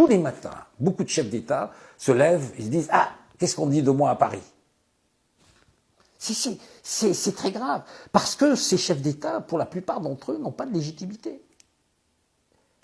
tous les matins, beaucoup de chefs d'État se lèvent et se disent « Ah, qu'est-ce qu'on dit de moi à Paris ?» C'est très grave, parce que ces chefs d'État, pour la plupart d'entre eux, n'ont pas de légitimité.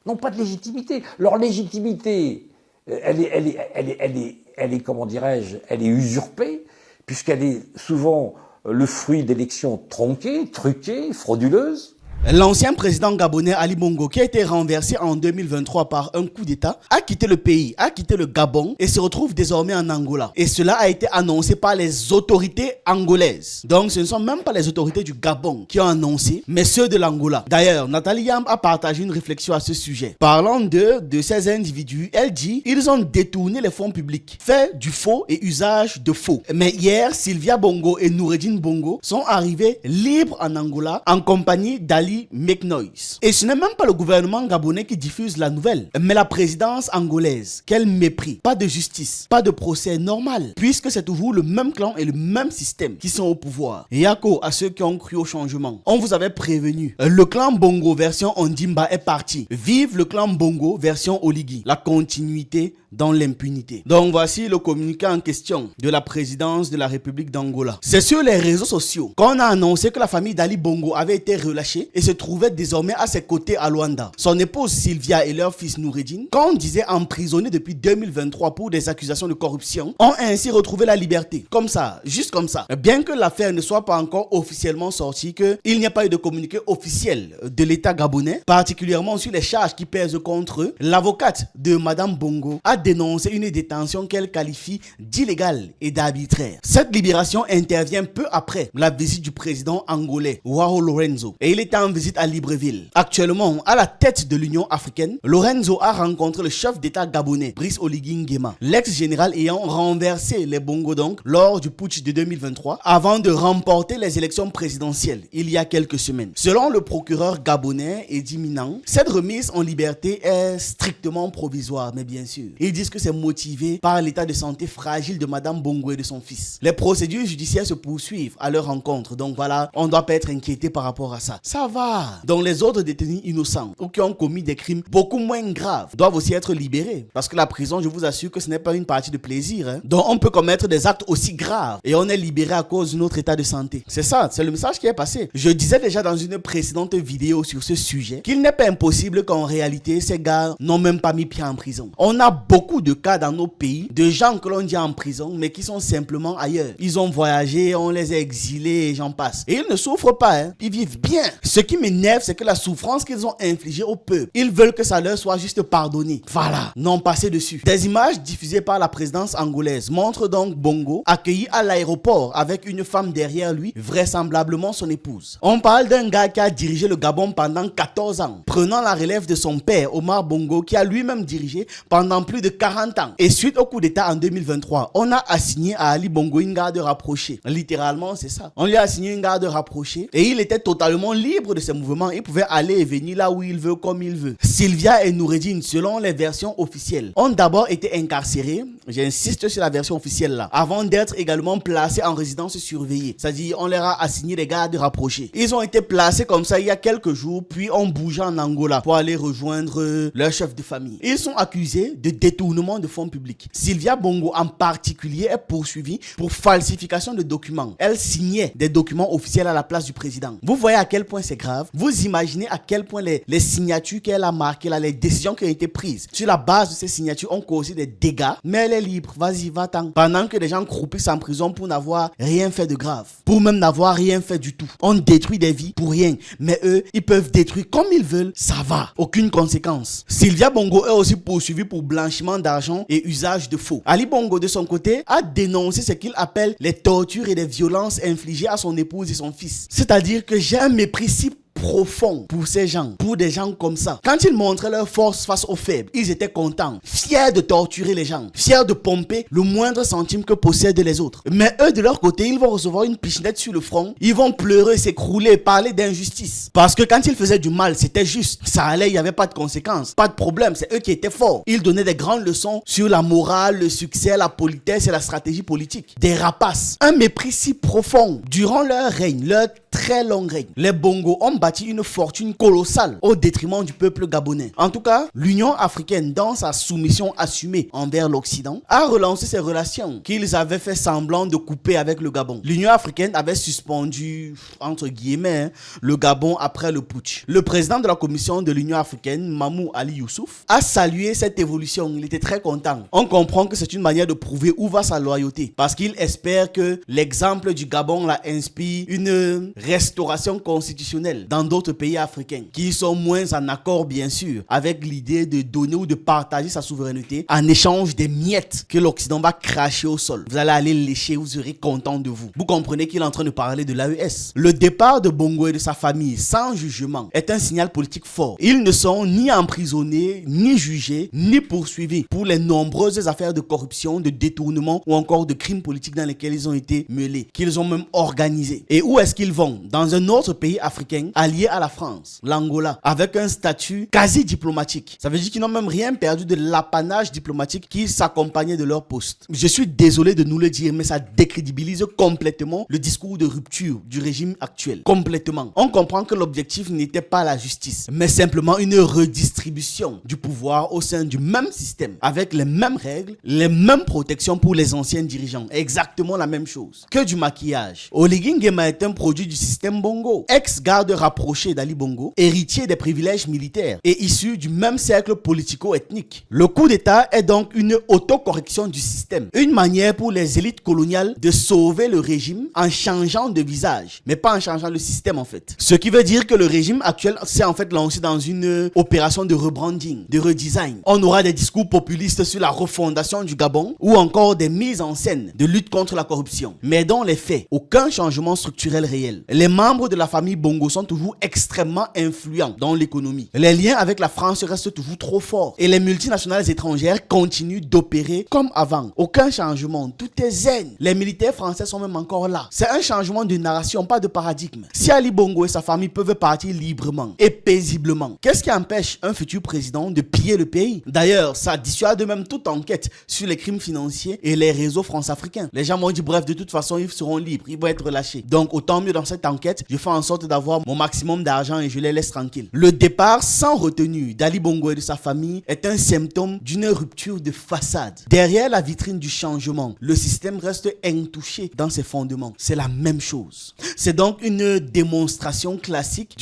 N'ont pas de légitimité. Leur légitimité, elle est comment dirais-je, elle est usurpée, puisqu'elle est souvent le fruit d'élections tronquées, truquées, frauduleuses. L'ancien président gabonais Ali Bongo, qui a été renversé en 2023 par un coup d'État, a quitté le pays, a quitté le Gabon et se retrouve désormais en Angola. Et cela a été annoncé par les autorités angolaises. Donc ce ne sont même pas les autorités du Gabon qui ont annoncé, mais ceux de l'Angola. D'ailleurs, Nathalie Yamb a partagé une réflexion à ce sujet. Parlant de ces individus, elle dit « Ils ont détourné les fonds publics, fait du faux et usage de faux. » Mais hier, Sylvia Bongo et Noureddine Bongo sont arrivés libres en Angola en compagnie d'Ali McNoise. Et ce n'est même pas le gouvernement gabonais qui diffuse la nouvelle, mais la présidence angolaise. Quel mépris. Pas de justice, pas de procès normal, puisque c'est toujours le même clan et le même système qui sont au pouvoir. Yako à ceux qui ont cru au changement. On vous avait prévenu. Le clan Bongo version Ondimba est parti. Vive le clan Bongo version Oligui. La continuité dans l'impunité. Donc voici le communiqué en question de la présidence de la République d'Angola. C'est sur les réseaux sociaux qu'on a annoncé que la famille d'Ali Bongo avait été relâchée et se trouvait désormais à ses côtés à Luanda. Son épouse Sylvia et leur fils Noureddine, qu'on disait emprisonnés depuis 2023 pour des accusations de corruption, ont ainsi retrouvé la liberté. Comme ça, juste comme ça. Bien que l'affaire ne soit pas encore officiellement sortie, qu'il n'y a pas eu de communiqué officiel de l'État gabonais, particulièrement sur les charges qui pèsent contre eux, l'avocate de Madame Bongo a dénoncé une détention qu'elle qualifie d'illégale et d'arbitraire. Cette libération intervient peu après la visite du président angolais, João Lorenzo, et il était en visite à Libreville. Actuellement, à la tête de l'Union africaine, Lorenzo a rencontré le chef d'État gabonais, Brice Oligui Nguema, l'ex-général ayant renversé les Bongo donc lors du putsch de 2023 avant de remporter les élections présidentielles il y a quelques semaines. Selon le procureur gabonais Edi Minang, cette remise en liberté est strictement provisoire, mais bien sûr, ils disent que c'est motivé par l'état de santé fragile de Madame Bongo et de son fils. Les procédures judiciaires se poursuivent à leur rencontre, donc voilà, on ne doit pas être inquiété par rapport à ça. Ça va. Donc les autres détenus innocents ou qui ont commis des crimes beaucoup moins graves doivent aussi être libérés. Parce que la prison, je vous assure que ce n'est pas une partie de plaisir. Donc on peut commettre des actes aussi graves et on est libéré à cause de notre état de santé. C'est ça, c'est le message qui est passé. Je disais déjà dans une précédente vidéo sur ce sujet qu'il n'est pas impossible qu'en réalité ces gars n'ont même pas mis pied en prison. On a beaucoup de cas dans nos pays de gens que l'on dit en prison mais qui sont simplement ailleurs. Ils ont voyagé, on les a exilés et j'en passe. Et ils ne souffrent pas, ils vivent bien. Ce qui m'énerve, c'est que la souffrance qu'ils ont infligée au peuple, ils veulent que ça leur soit juste pardonné. Voilà, non passé dessus. Des images diffusées par la présidence angolaise montrent donc Bongo accueilli à l'aéroport avec une femme derrière lui, vraisemblablement son épouse. On parle d'un gars qui a dirigé le Gabon pendant 14 ans, prenant la relève de son père, Omar Bongo, qui a lui-même dirigé pendant plus de 40 ans. Et suite au coup d'État en 2023, on a assigné à Ali Bongo une garde rapprochée. Littéralement, c'est ça. On lui a assigné une garde rapprochée et il était totalement libre de ses mouvements. Il pouvait aller et venir là où il veut, comme il veut. Sylvia et Noureddine, selon les versions officielles, ont d'abord été incarcérés, j'insiste sur la version officielle là, avant d'être également placés en résidence surveillée. C'est-à-dire, on leur a assigné des gardes rapprochés. Ils ont été placés comme ça il y a quelques jours, puis ont bougé en Angola pour aller rejoindre leur chef de famille. Ils sont accusés de détournement de fonds publics. Sylvia Bongo en particulier est poursuivie pour falsification de documents. Elle signait des documents officiels à la place du président. Vous voyez à quel point c'est grave. Vous imaginez à quel point les signatures qu'elle a marquées, là, les décisions qui ont été prises sur la base de ces signatures ont causé des dégâts. Mais elle est libre. Vas-y, va-t'en. Pendant que des gens croupissent en prison pour n'avoir rien fait de grave. Pour même n'avoir rien fait du tout. On détruit des vies pour rien. Mais eux, ils peuvent détruire comme ils veulent. Ça va. Aucune conséquence. Sylvia Bongo est aussi poursuivie pour blanchiment d'argent et usage de faux. Ali Bongo, de son côté, a dénoncé ce qu'il appelle les tortures et les violences infligées à son épouse et son fils. C'est-à-dire que j'ai un mépris si profond pour ces gens, pour des gens comme ça. Quand ils montraient leur force face aux faibles, ils étaient contents, fiers de torturer les gens, fiers de pomper le moindre centime que possèdent les autres. Mais eux, de leur côté, ils vont recevoir une pichenette sur le front, ils vont pleurer, s'écrouler, parler d'injustice. Parce que quand ils faisaient du mal, c'était juste. Ça allait, il n'y avait pas de conséquences, pas de problème, c'est eux qui étaient forts. Ils donnaient des grandes leçons sur la morale, le succès, la politesse et la stratégie politique. Des rapaces. Un mépris si profond. Durant leur règne, leur très long règne. Les Bongo ont bâti une fortune colossale au détriment du peuple gabonais. En tout cas, l'Union africaine, dans sa soumission assumée envers l'Occident, a relancé ces relations qu'ils avaient fait semblant de couper avec le Gabon. L'Union africaine avait suspendu, entre guillemets, le Gabon après le putsch. Le président de la commission de l'Union africaine, Mamou Ali Youssouf, a salué cette évolution. Il était très content. On comprend que c'est une manière de prouver où va sa loyauté, parce qu'il espère que l'exemple du Gabon la inspire une restauration constitutionnelle dans d'autres pays africains qui sont moins en accord, bien sûr, avec l'idée de donner ou de partager sa souveraineté en échange des miettes que l'Occident va cracher au sol. Vous allez aller lécher, vous serez content de vous. Vous comprenez qu'il est en train de parler de l'AES. Le départ de Bongo et de sa famille sans jugement est un signal politique fort. Ils ne sont ni emprisonnés, ni jugés, ni poursuivis pour les nombreuses affaires de corruption, de détournement ou encore de crimes politiques dans lesquels ils ont été mêlés, qu'ils ont même organisés. Et où est-ce qu'ils vont? Dans un autre pays africain allié à la France, l'Angola, avec un statut quasi diplomatique. Ça veut dire qu'ils n'ont même rien perdu de l'apanage diplomatique qui s'accompagnait de leur poste. Je suis désolé de nous le dire, mais ça décrédibilise complètement le discours de rupture du régime actuel. Complètement. On comprend que l'objectif n'était pas la justice, mais simplement une redistribution du pouvoir au sein du même système, avec les mêmes règles, les mêmes protections pour les anciens dirigeants. Exactement la même chose. Que du maquillage. Oligui Nguema est un produit du système Bongo, ex-garde rapproché d'Ali Bongo, héritier des privilèges militaires et issu du même cercle politico-ethnique. Le coup d'État est donc une autocorrection du système, une manière pour les élites coloniales de sauver le régime en changeant de visage, mais pas en changeant le système en fait. Ce qui veut dire que le régime actuel s'est en fait lancé dans une opération de rebranding, de redesign. On aura des discours populistes sur la refondation du Gabon ou encore des mises en scène de lutte contre la corruption. Mais dans les faits, aucun changement structurel réel. Les membres de la famille Bongo sont toujours extrêmement influents dans l'économie. Les liens avec la France restent toujours trop forts et les multinationales étrangères continuent d'opérer comme avant. Aucun changement, tout est zen. Les militaires français sont même encore là. C'est un changement de narration, pas de paradigme. Si Ali Bongo et sa famille peuvent partir librement et paisiblement, qu'est-ce qui empêche un futur président de piller le pays? D'ailleurs, ça dissuade même toute enquête sur les crimes financiers et les réseaux france-africains. Les gens m'ont dit, bref, de toute façon, ils seront libres, ils vont être relâchés. Donc, autant mieux dans cette enquête, je fais en sorte d'avoir mon maximum d'argent et je les laisse tranquilles. Le départ sans retenue d'Ali Bongo et de sa famille est un symptôme d'une rupture de façade. Derrière la vitrine du changement, le système reste intouché dans ses fondements. C'est la même chose. C'est donc une démonstration classique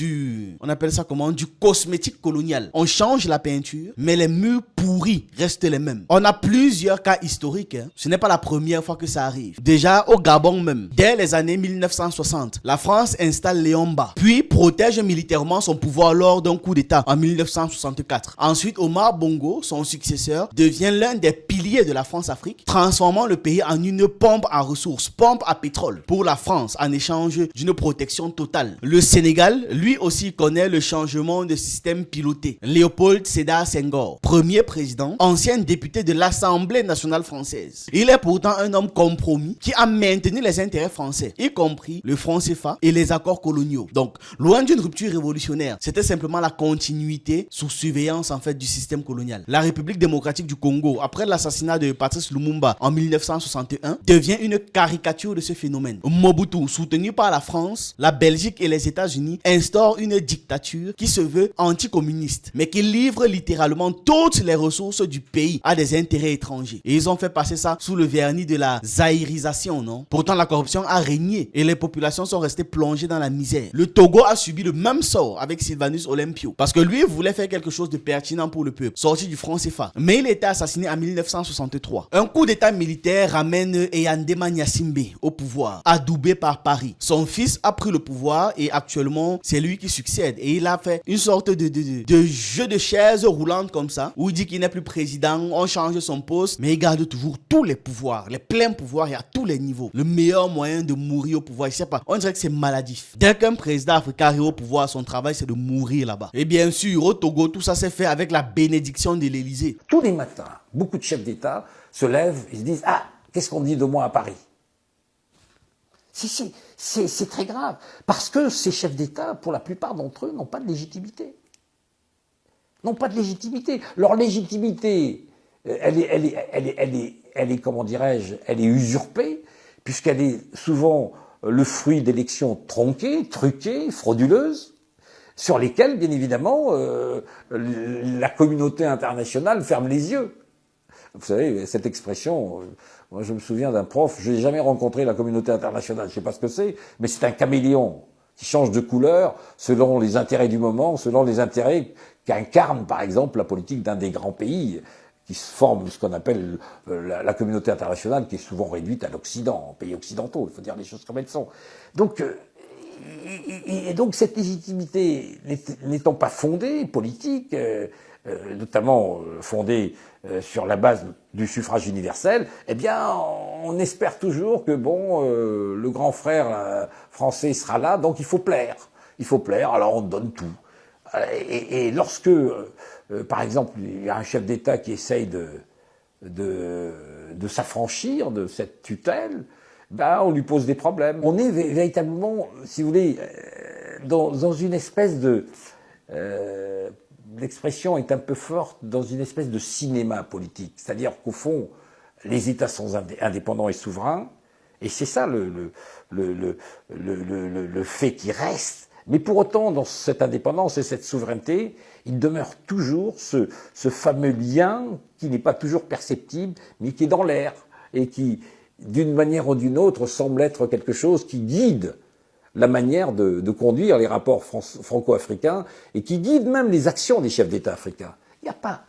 on appelle ça comment, du cosmétique colonial. On change la peinture, mais les murs pourris restent les mêmes. On a plusieurs cas historiques. Ce n'est pas la première fois que ça arrive. Déjà au Gabon même, dès les années 1960, la France installe Léon Mba, puis protège militairement son pouvoir lors d'un coup d'État en 1964. Ensuite, Omar Bongo, son successeur, devient l'un des piliers de la France-Afrique, transformant le pays en une pompe à ressources, pompe à pétrole pour la France en échange d'une protection totale. Le Sénégal, lui aussi, connaît le changement de système piloté. Léopold Sédar Senghor, premier président, ancien député de l'Assemblée nationale française. Il est pourtant un homme compromis qui a maintenu les intérêts français, y compris le franc CFA et les accords coloniaux. Donc, loin d'une rupture révolutionnaire, c'était simplement la continuité sous surveillance en fait du système colonial. La République démocratique du Congo, après l'assassinat de Patrice Lumumba en 1961, devient une caricature de ce phénomène. Mobutu, soutenu par la France, la Belgique et les États-Unis, instaure une dictature qui se veut anticommuniste, mais qui livre littéralement toutes les ressources du pays à des intérêts étrangers. Et ils ont fait passer ça sous le vernis de la zaïrisation, non? Pourtant, la corruption a régné et les populations sont restées plongées dans la misère. Le Togo a subi le même sort avec Sylvanus Olympio, parce que lui voulait faire quelque chose de pertinent pour le peuple, sorti du franc CFA. Mais il était assassiné en 1963. Un coup d'état militaire ramène Eyandema Gnassingbé au pouvoir, adoubé par Paris. Son fils a pris le pouvoir et actuellement, c'est lui qui succède. Et il a fait une sorte de jeu de chaises roulantes comme ça, où il dit qu'il n'est plus président, on change son poste, mais il garde toujours tous les pouvoirs, les pleins pouvoirs et à tous les niveaux. Le meilleur moyen de mourir au pouvoir, je sais pas, on dirait que c'est maladif. Dès qu'un président africain arrive au pouvoir, son travail c'est de mourir là-bas. Et bien sûr, au Togo, tout ça s'est fait avec la bénédiction de l'Élysée. Tous les matins, beaucoup de chefs d'État se lèvent et se disent « Ah, qu'est-ce qu'on dit de moi à Paris ?» C'est très grave, parce que ces chefs d'État, pour la plupart d'entre eux, n'ont pas de légitimité. N'ont pas de légitimité. Leur légitimité, elle est comment dirais-je, elle est usurpée, puisqu'elle est souvent le fruit d'élections tronquées, truquées, frauduleuses, sur lesquelles, bien évidemment, la communauté internationale ferme les yeux. Vous savez, cette expression, moi je me souviens d'un prof, je n'ai jamais rencontré la communauté internationale, je ne sais pas ce que c'est, mais c'est un caméléon qui change de couleur selon les intérêts du moment, selon les intérêts qu'incarne, par exemple, la politique d'un des grands pays qui se forme ce qu'on appelle la communauté internationale, qui est souvent réduite à l'Occident, en pays occidentaux, il faut dire les choses comme elles sont. Donc, et donc cette légitimité n'étant pas fondée, politique, notamment fondée sur la base du suffrage universel, eh bien, on espère toujours que le grand frère français sera là, donc il faut plaire. Il faut plaire, alors on donne tout. Et lorsque, par exemple, il y a un chef d'État qui essaye de s'affranchir de cette tutelle, on lui pose des problèmes. On est véritablement, si vous voulez, dans une espèce de... l'expression est un peu forte, dans une espèce de cinéma politique. C'est-à-dire qu'au fond, les États sont indépendants et souverains, et c'est ça le fait qui reste. Mais pour autant, dans cette indépendance et cette souveraineté, il demeure toujours ce fameux lien qui n'est pas toujours perceptible, mais qui est dans l'air, et qui, d'une manière ou d'une autre, semble être quelque chose qui guide la manière de conduire les rapports franco-africains et qui guide même les actions des chefs d'État africains. Il n'y a pas...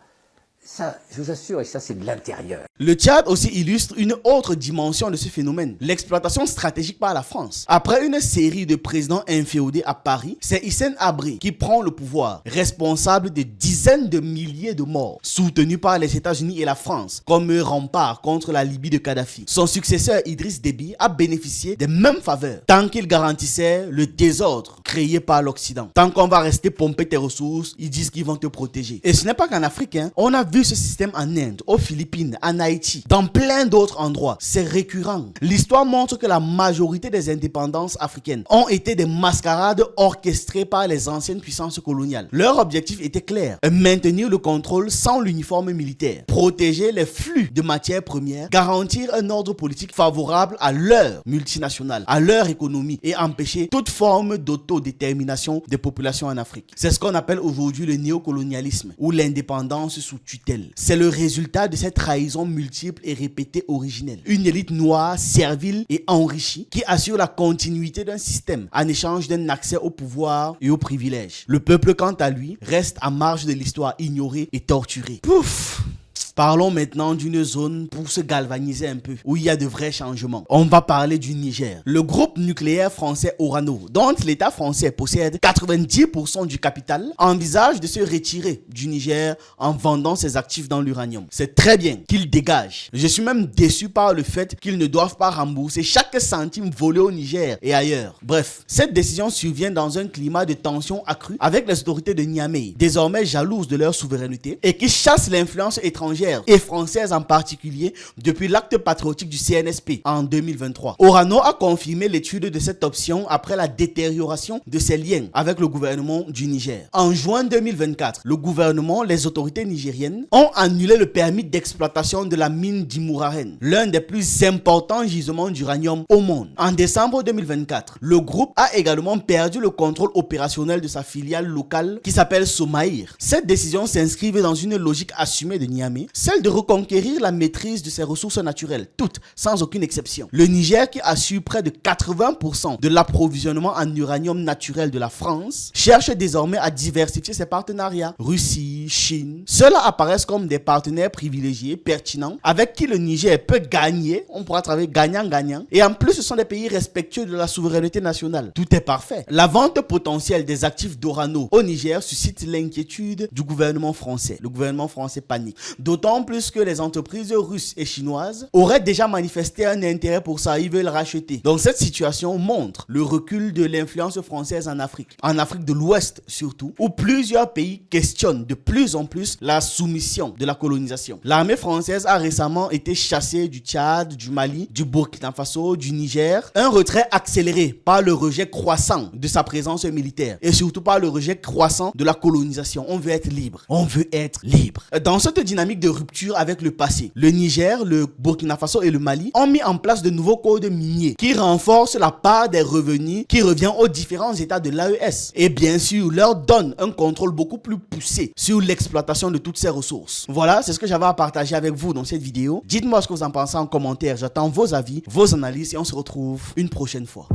Ça, je vous assure, et ça c'est de l'intérieur. Le Tchad aussi illustre une autre dimension de ce phénomène, l'exploitation stratégique par la France. Après une série de présidents inféodés à Paris, c'est Hissène Habré qui prend le pouvoir, responsable de dizaines de milliers de morts, soutenu par les États-Unis et la France, comme rempart contre la Libye de Kadhafi. Son successeur Idriss Déby a bénéficié des mêmes faveurs, tant qu'il garantissait le désordre créé par l'Occident. Tant qu'on va rester pomper tes ressources, ils disent qu'ils vont te protéger. Et ce n'est pas qu'en Afrique, hein. On a vu ce système en Inde, aux Philippines, en Haïti, dans plein d'autres endroits. C'est récurrent. L'histoire montre que la majorité des indépendances africaines ont été des mascarades orchestrées par les anciennes puissances coloniales. Leur objectif était clair, maintenir le contrôle sans l'uniforme militaire, protéger les flux de matières premières, garantir un ordre politique favorable à leur multinationale, à leur économie et empêcher toute forme d'autodétermination des populations en Afrique. C'est ce qu'on appelle aujourd'hui le néocolonialisme ou l'indépendance sous tutelle. C'est le résultat de cette trahison multiple et répétée originelle. Une élite noire, servile et enrichie qui assure la continuité d'un système en échange d'un accès au pouvoir et aux privilèges. Le peuple, quant à lui, reste à marge de l'histoire, ignoré et torturé. Pouf! Parlons maintenant d'une zone pour se galvaniser un peu, où il y a de vrais changements. On va parler du Niger. Le groupe nucléaire français Orano, dont l'État français possède 90% du capital, envisage de se retirer du Niger en vendant ses actifs dans l'uranium. C'est très bien qu'ils dégagent. Je suis même déçu par le fait qu'ils ne doivent pas rembourser chaque centime volé au Niger et ailleurs. Bref, cette décision survient dans un climat de tension accrue avec les autorités de Niamey, désormais jalouses de leur souveraineté et qui chassent l'influence étrangère et française en particulier depuis l'acte patriotique du CNSP en 2023. Orano a confirmé l'étude de cette option après la détérioration de ses liens avec le gouvernement du Niger. En juin 2024, le gouvernement, les autorités nigériennes ont annulé le permis d'exploitation de la mine d'Imouraren, l'un des plus importants gisements d'uranium au monde. En décembre 2024, le groupe a également perdu le contrôle opérationnel de sa filiale locale qui s'appelle Somaïr. Cette décision s'inscrit dans une logique assumée de Niamey, celle de reconquérir la maîtrise de ses ressources naturelles, toutes, sans aucune exception. Le Niger, qui assure près de 80% de l'approvisionnement en uranium naturel de la France, cherche désormais à diversifier ses partenariats. Russie, Chine, ceux-là apparaissent comme des partenaires privilégiés, pertinents, avec qui le Niger peut gagner, on pourra travailler gagnant-gagnant, et en plus ce sont des pays respectueux de la souveraineté nationale. Tout est parfait. La vente potentielle des actifs d'Orano au Niger suscite l'inquiétude du gouvernement français. Le gouvernement français panique. D'autant plus que les entreprises russes et chinoises auraient déjà manifesté un intérêt pour ça, ils veulent racheter. Donc cette situation montre le recul de l'influence française en Afrique de l'Ouest surtout, où plusieurs pays questionnent de plus en plus la soumission de la colonisation. L'armée française a récemment été chassée du Tchad, du Mali, du Burkina Faso, du Niger, un retrait accéléré par le rejet croissant de sa présence militaire et surtout par le rejet croissant de la colonisation. On veut être libre. On veut être libre. Dans cette dynamique de de rupture avec le passé. Le Niger, le Burkina Faso et le Mali ont mis en place de nouveaux codes miniers qui renforcent la part des revenus qui revient aux différents états de l'AES et bien sûr leur donnent un contrôle beaucoup plus poussé sur l'exploitation de toutes ces ressources. Voilà, c'est ce que j'avais à partager avec vous dans cette vidéo. Dites-moi ce que vous en pensez en commentaire. J'attends vos avis, vos analyses et on se retrouve une prochaine fois.